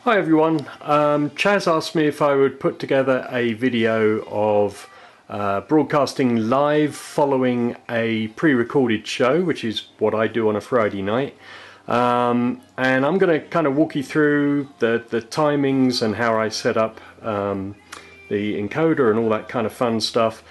Hi everyone, Chaz asked me if I would put together a video of broadcasting live following a pre-recorded show, which is what I do on a Friday night. And I'm going to kind of walk you through the timings and how I set up the encoder and all that kind of fun stuff.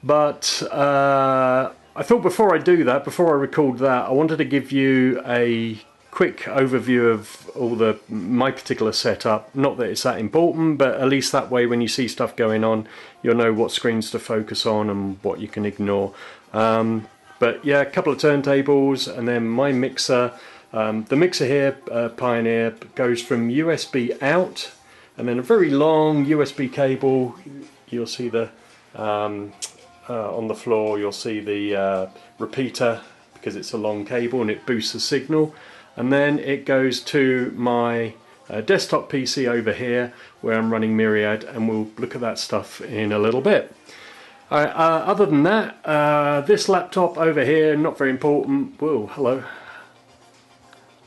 But I thought before I do that, before I record that, I wanted to give you a quick overview of all my particular setup. Not that it's that important, but at least that way when you see stuff going on, you'll know what screens to focus on and what you can ignore. But yeah, a couple of turntables and then my mixer. The mixer here, Pioneer, goes from USB out and then a very long USB cable. You'll see the on the floor, you'll see the repeater because it's a long cable and it boosts the signal. And then it goes to my desktop PC over here where I'm running Myriad, and we'll look at that stuff in a little bit. Other than that, this laptop over here, not very important. Whoa, hello.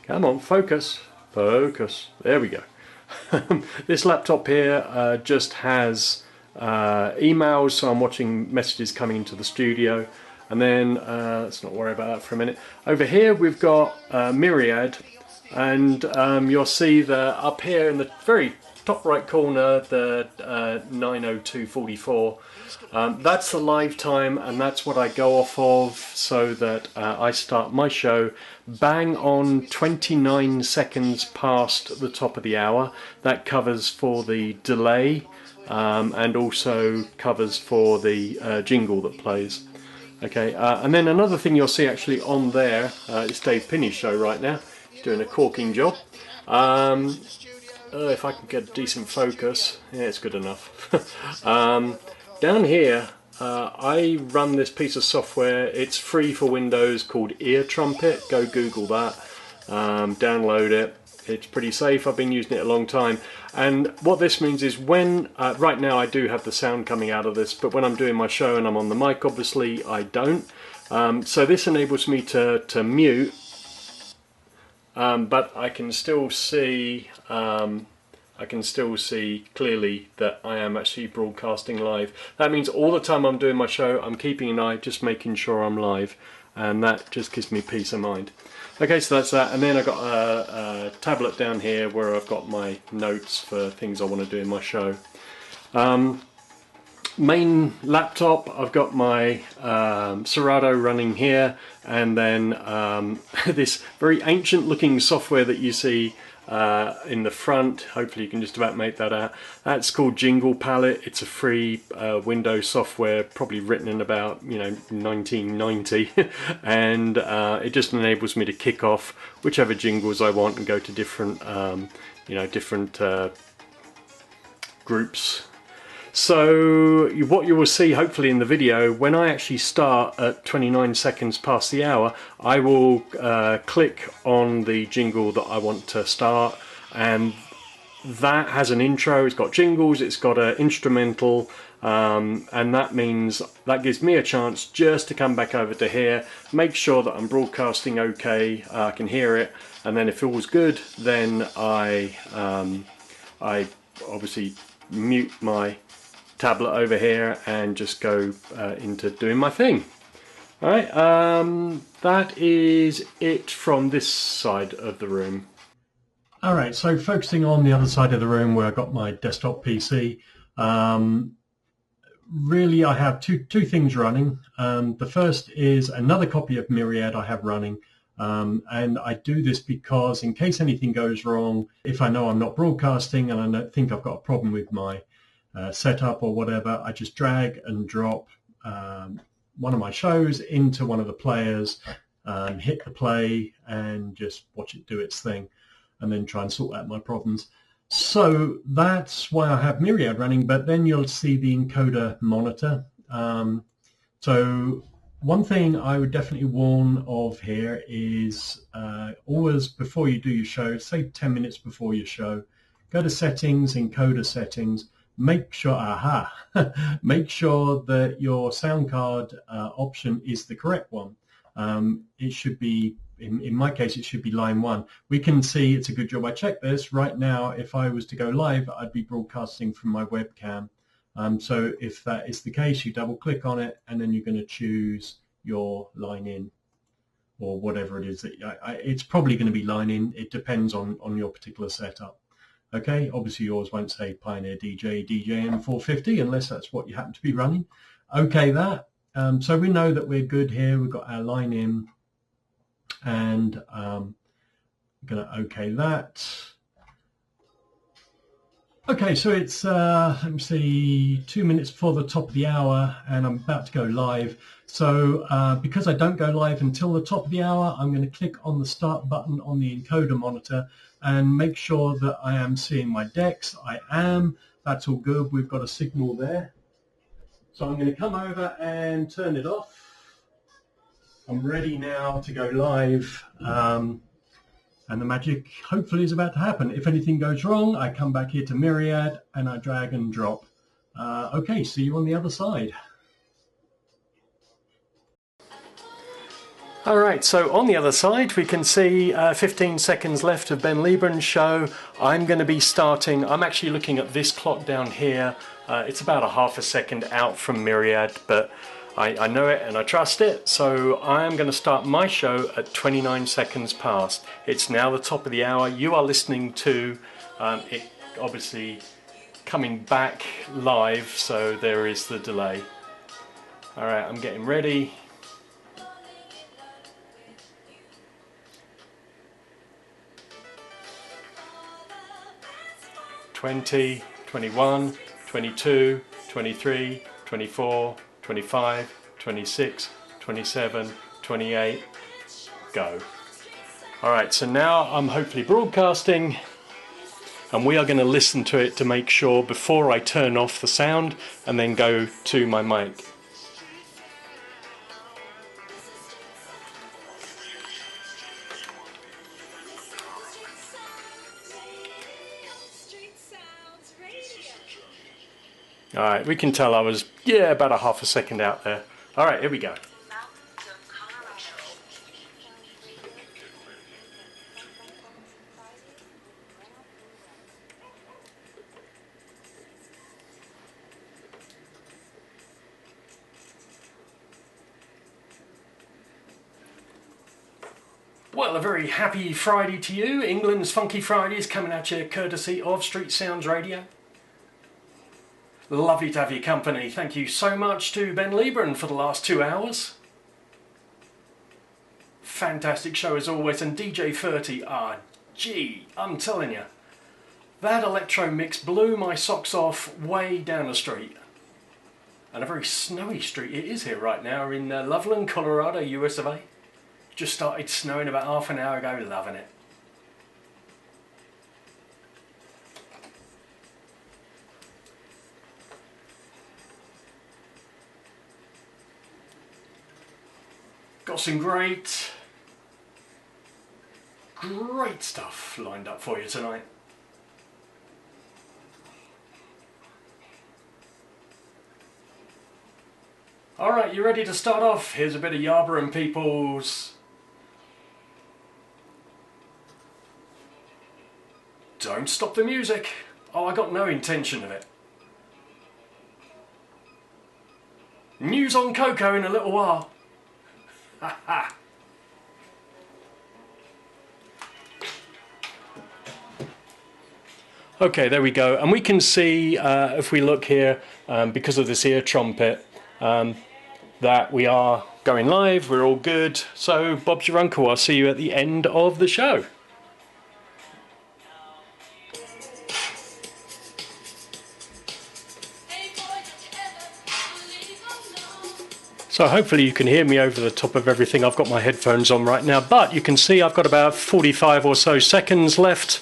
Come on, focus. Focus. There we go. This laptop here just has emails, so I'm watching messages coming into the studio. And then, let's not worry about that for a minute. Over here we've got Myriad, and you'll see up here in the very top right corner, the 90244. That's the live time, and that's what I go off of so that I start my show bang on 29 seconds past the top of the hour. That covers for the delay and also covers for the jingle that plays. Okay, and then another thing you'll see actually on there, it's Dave Pinney's show right now. He's doing a corking job. If I can get a decent focus, yeah, it's good enough. Down here, I run this piece of software. It's free for Windows called Ear Trumpet. Go Google that, download it. It's pretty safe. I've been using it a long time. And what this means is when, right now I do have the sound coming out of this, but when I'm doing my show and I'm on the mic, obviously I don't. So this enables me to mute, but I can still see clearly that I am actually broadcasting live. That means all the time I'm doing my show, I'm keeping an eye, just making sure I'm live, and that just gives me peace of mind. Okay, so that's that, and then I've got a tablet down here where I've got my notes for things I want to do in my show. Main laptop, I've got my Serato running here, and then this very ancient looking software that you see in the front. Hopefully you can just about make that out. That's called Jingle Palette. It's a free Windows software, probably written in about 1990, and it just enables me to kick off whichever jingles I want and go to different different groups. So what you will see hopefully in the video, when I actually start at 29 seconds past the hour, I will click on the jingle that I want to start, and that has an intro, it's got jingles, it's got an instrumental, and that means that gives me a chance just to come back over to here, make sure that I'm broadcasting okay, I can hear it, and then if it was good, then I obviously mute my tablet over here and just go into doing my thing. Alright, that is it from this side of the room. Alright, so focusing on the other side of the room where I've got my desktop PC, really I have two things running. The first is another copy of Myriad I have running, and I do this because in case anything goes wrong, if I know I'm not broadcasting and I think I've got a problem with my setup or whatever, I just drag and drop one of my shows into one of the players, hit the play and just watch it do its thing, and then try and sort out my problems. So that's why I have Myriad running, but then you'll see the encoder monitor. So one thing I would definitely warn of here is always before you do your show, say 10 minutes before your show, go to settings, encoder settings, make sure, make sure that your sound card option is the correct one. It should be in my case, it should be line 1. We can see it's a good job I checked this. Right now, if I was to go live, I'd be broadcasting from my webcam. So if that is the case, you double click on it, and then you're going to choose your line in, or whatever it is that it's probably going to be line in. It depends on your particular setup. Okay, obviously yours won't say Pioneer DJ DJing 450 unless that's what you happen to be running. Okay, that. So we know that we're good here. We've got our line in, and I'm going to okay that. Okay, so it's let me see, 2 minutes before the top of the hour, and I'm about to go live. So because I don't go live until the top of the hour, I'm going to click on the start button on the encoder monitor and make sure that I am seeing my decks. I am. That's all good. We've got a signal there. So I'm going to come over and turn it off. I'm ready now to go live. And the magic hopefully is about to happen. If anything goes wrong, I come back here to Myriad and I drag and drop. Okay, see you on the other side. All right, so on the other side, we can see 15 seconds left of Ben Lieben's show. I'm going to be starting, I'm actually looking at this clock down here. It's about a half a second out from Myriad, but I know it and I trust it. So I am going to start my show at 29 seconds past. It's now the top of the hour. You are listening to it obviously coming back live, so there is the delay. All right, I'm getting ready. 20, 21, 22, 23, 24, 25, 26, 27, 28, go. Alright, so now I'm hopefully broadcasting, and we are going to listen to it to make sure before I turn off the sound and then go to my mic. Alright, we can tell I was, about a half a second out there. Alright, here we go. Well, a very happy Friday to you. England's Funky Fridays coming at you courtesy of Street Sounds Radio. Lovely to have your company. Thank you so much to Ben Lieben for the last 2 hours. Fantastic show as always, and DJ 30, gee, I'm telling you, that electro mix blew my socks off way down the street. And a very snowy street it is here right now in Loveland, Colorado, US of A. Just started snowing about half an hour ago, loving it. Got some great stuff lined up for you tonight. Alright, you ready to start off? Here's a bit of Yarborough and People's Don't Stop the Music. Oh, I got no intention of it. News on Coco in a little while. Ha ha. Okay, there we go. And we can see, if we look here, because of this ear trumpet, that we are going live. We're all good. So, Bob's your uncle. I'll see you at the end of the show. So hopefully you can hear me over the top of everything. I've got my headphones on right now, but you can see I've got about 45 or so seconds left.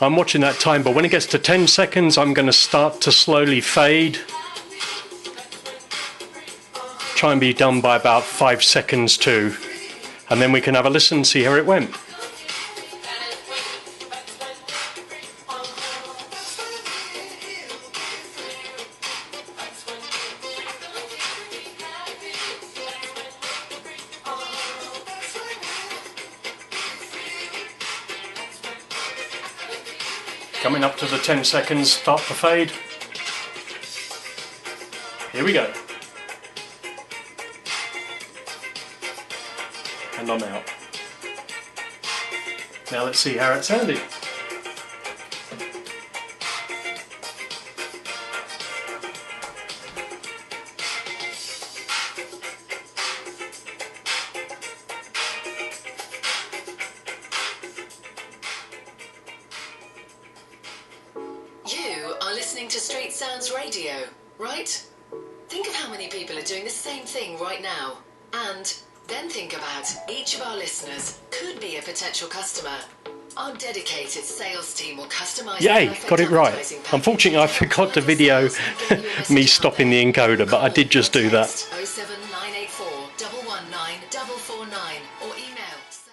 I'm watching that time, but when it gets to 10 seconds, I'm going to start to slowly fade. Try and be done by about 5 seconds too. And then we can have a listen and see how it went. Coming up to the 10 seconds, start the fade. Here we go. And I'm out. Now let's see how it sounded. You are listening to Street Sounds Radio, right? Think of how many people are doing the same thing right now. And then think about each of our listeners could be a potential customer. Our dedicated sales team will customize. Yay, got it right. Unfortunately, I forgot to video me stopping the encoder, but I did just do that.